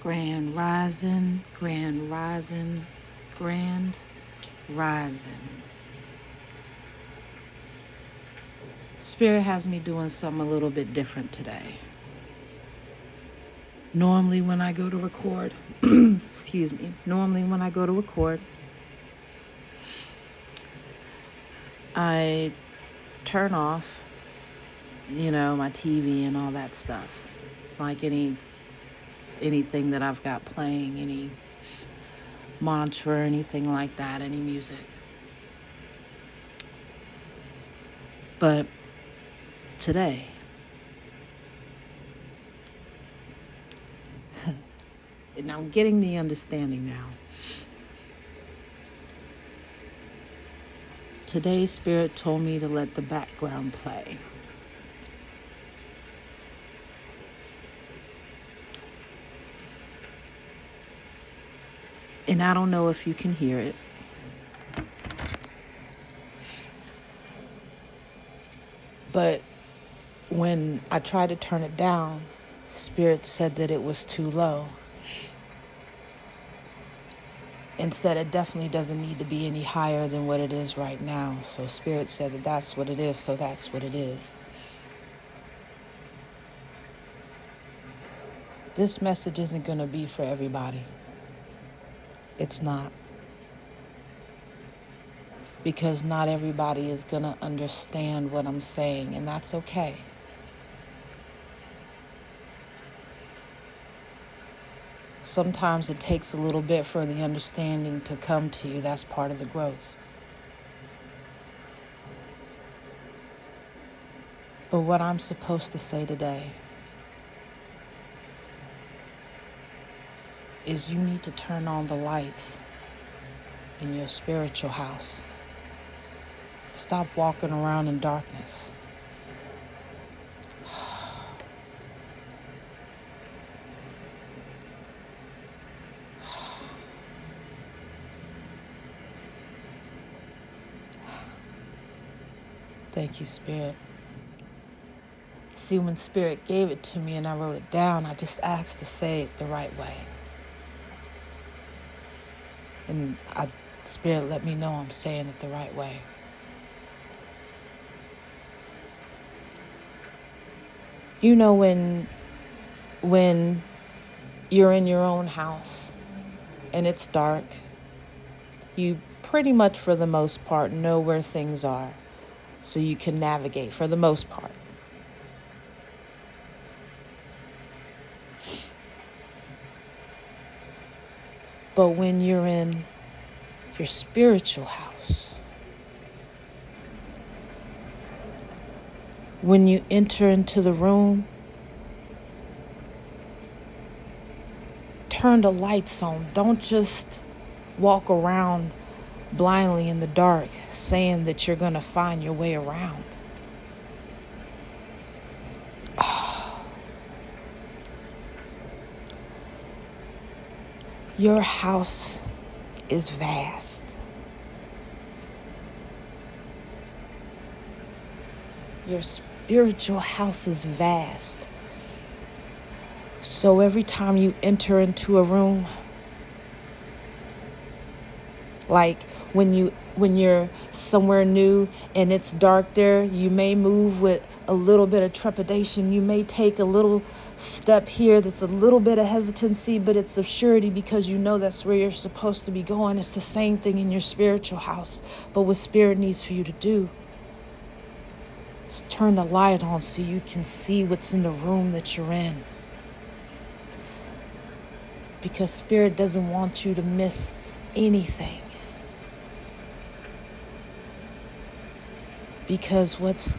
Grand rising, grand rising, grand rising. Spirit has me doing something a little bit different today. Normally when I go to record, normally when I go to record, I turn off, my TV and all that stuff. Like anything that I've got playing, any mantra or anything like that, any music. But today, and I'm getting the understanding now. Today, Spirit told me to let the background play. And I don't know if you can hear it. But when I tried to turn it down, Spirit said that it was too low. And said it definitely doesn't need to be any higher than what it is right now. So Spirit said that that's what it is, so that's what it is. This message isn't going to be for everybody. It's not. Because not everybody is going to understand what I'm saying, and that's okay. Sometimes it takes a little bit for the understanding to come to you. That's part of the growth. But what I'm supposed to say today is you need to turn on the lights in your spiritual house. Stop walking around in darkness. Thank you, Spirit. See, when Spirit gave it to me and I wrote it down, I just asked to say it the right way. And Spirit let me know I'm saying it the right way. When you're in your own house and it's dark, you pretty much for the most part know where things are, so you can navigate for the most part. But when you're in your spiritual house, when you enter into the room, turn the lights on. Don't just walk around blindly in the dark saying that you're going to find your way around. Your house is vast. Your spiritual house is vast. So every time you enter into a room, like when you're somewhere new and it's dark there, you may move with a little bit of trepidation. You may take a little step here that's a little bit of hesitancy, but it's of surety because you know that's where you're supposed to be going. It's the same thing in your spiritual house. But what Spirit needs for you to do is turn the light on so you can see what's in the room that you're in. Because Spirit doesn't want you to miss anything. Because what's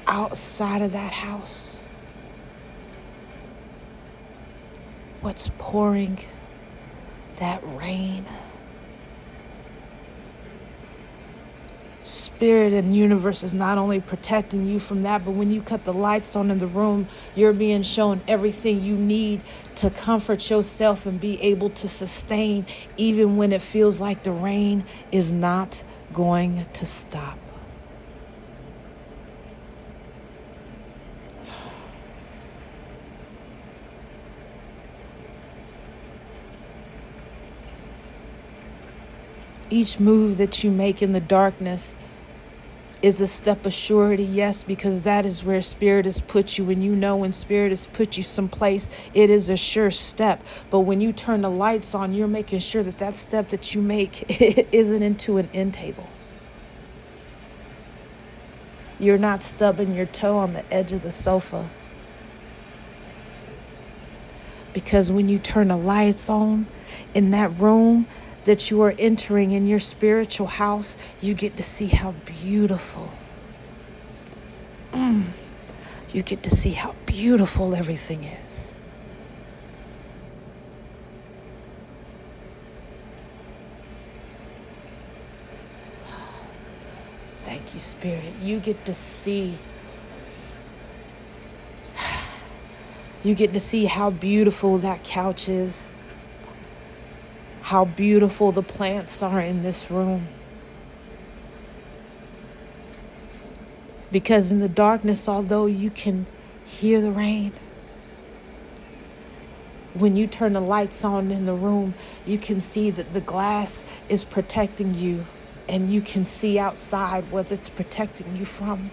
outside of that house, what's pouring that rain, Spirit and universe is not only protecting you from that, but when you cut the lights on in the room, you're being shown everything you need to comfort yourself and be able to sustain even when it feels like the rain is not going to stop. Each move that you make in the darkness is a step of surety, yes, because that is where Spirit has put you. And you know when Spirit has put you someplace, it is a sure step. But when you turn the lights on, you're making sure that that step that you make isn't into an end table. You're not stubbing your toe on the edge of the sofa. Because when you turn the lights on in that room that you are entering in your spiritual house, you get to see how beautiful. You get to see how beautiful everything is. Thank you, Spirit. You get to see. You get to see how beautiful that couch is. How beautiful the plants are in this room. Because in the darkness, although you can hear the rain, when you turn the lights on in the room, you can see that the glass is protecting you, and you can see outside what it's protecting you from.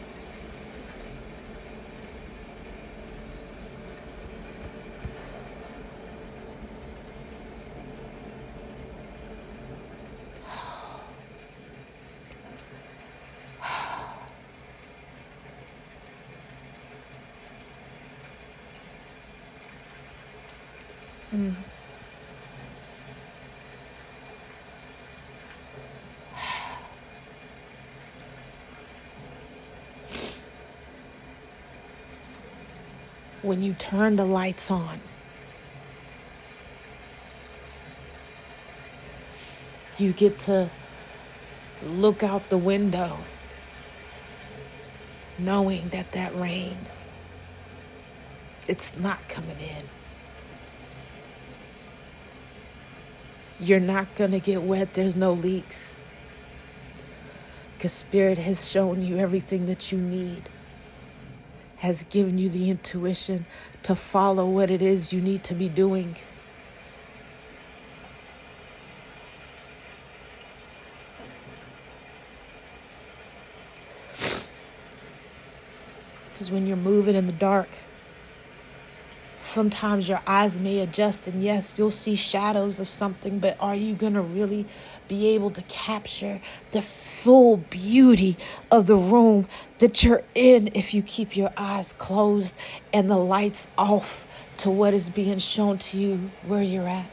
When you turn the lights on, you get to look out the window knowing that that rain, it's not coming in. You're not going to get wet. There's no leaks. Because Spirit has shown you everything that you need. Has given you the intuition to follow what it is you need to be doing. Because when you're moving in the dark, sometimes your eyes may adjust, and yes, you'll see shadows of something, but are you going to really be able to capture the full beauty of the room that you're in if you keep your eyes closed and the lights off to what is being shown to you where you're at?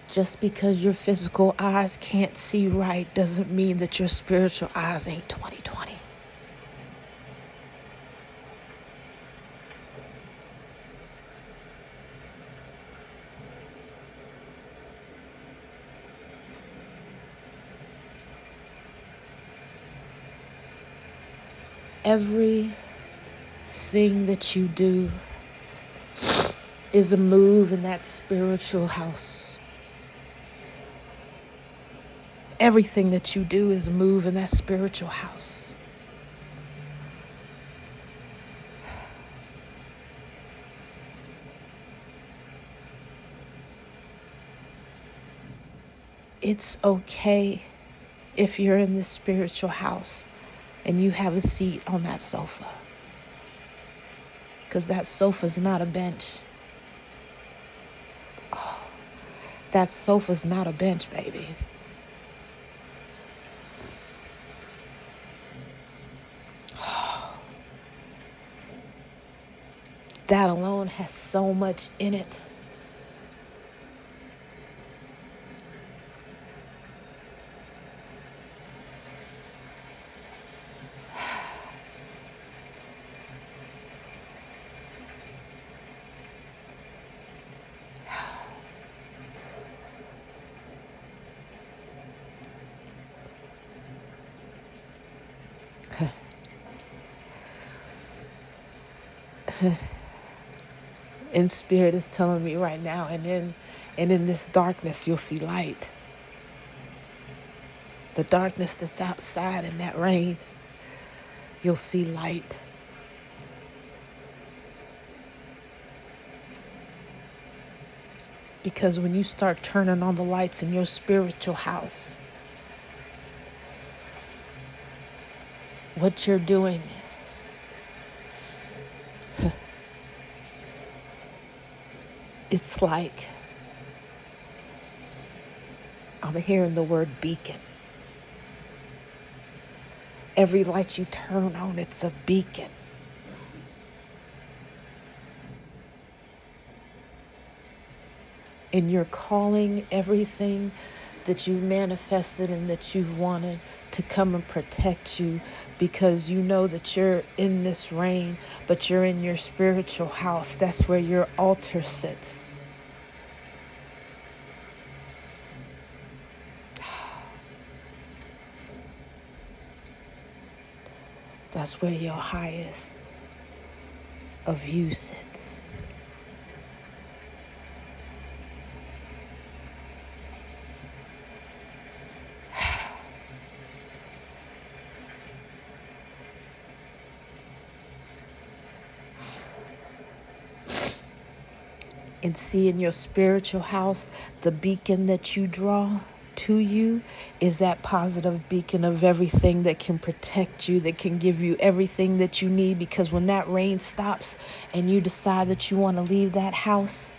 Just because your physical eyes can't see right doesn't mean that your spiritual eyes ain't 20/20. Everything that you do is a move in that spiritual house. Everything that you do is a move in that spiritual house. It's okay if you're in this spiritual house and you have a seat on that sofa. Because that sofa's not a bench. Oh, that sofa's not a bench, baby. That alone has so much in it. And Spirit is telling me right now, and in this darkness, you'll see light. The darkness that's outside in that rain, you'll see light. Because when you start turning on the lights in your spiritual house, what you're doing, it's like, I'm hearing the word beacon. Every light you turn on, it's a beacon. And you're calling everything that you've manifested and that you've wanted to come and protect you, because you know that you're in this rain, but you're in your spiritual house. That's where your altar sits. That's where your highest of you sits. And see, in your spiritual house, the beacon that you draw to you is that positive beacon of everything that can protect you, that can give you everything that you need. Because when that rain stops and you decide that you want to leave that house,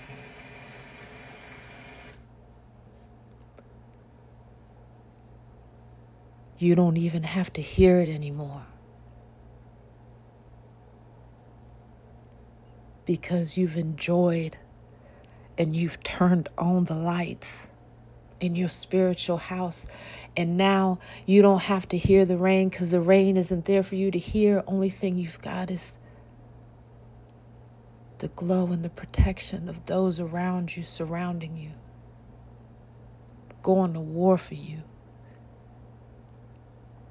you don't even have to hear it anymore. Because you've enjoyed and you've turned on the lights in your spiritual house. And now you don't have to hear the rain, because the rain isn't there for you to hear. Only thing you've got is the glow and the protection of those around you, surrounding you, going to war for you,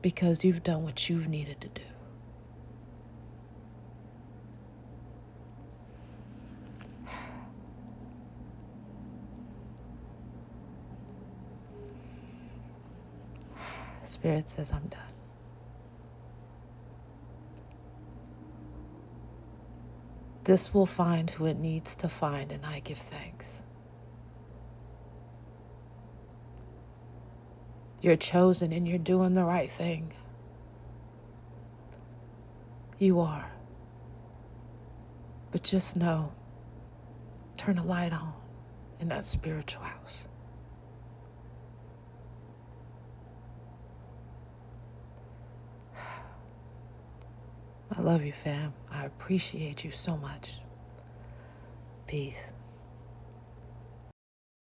because you've done what you've needed to do. Spirit says, I'm done. This will find who it needs to find, and I give thanks. You're chosen and you're doing the right thing. You are. But just know, turn a light on in that spiritual house. I love you, fam. I appreciate you so much. Peace.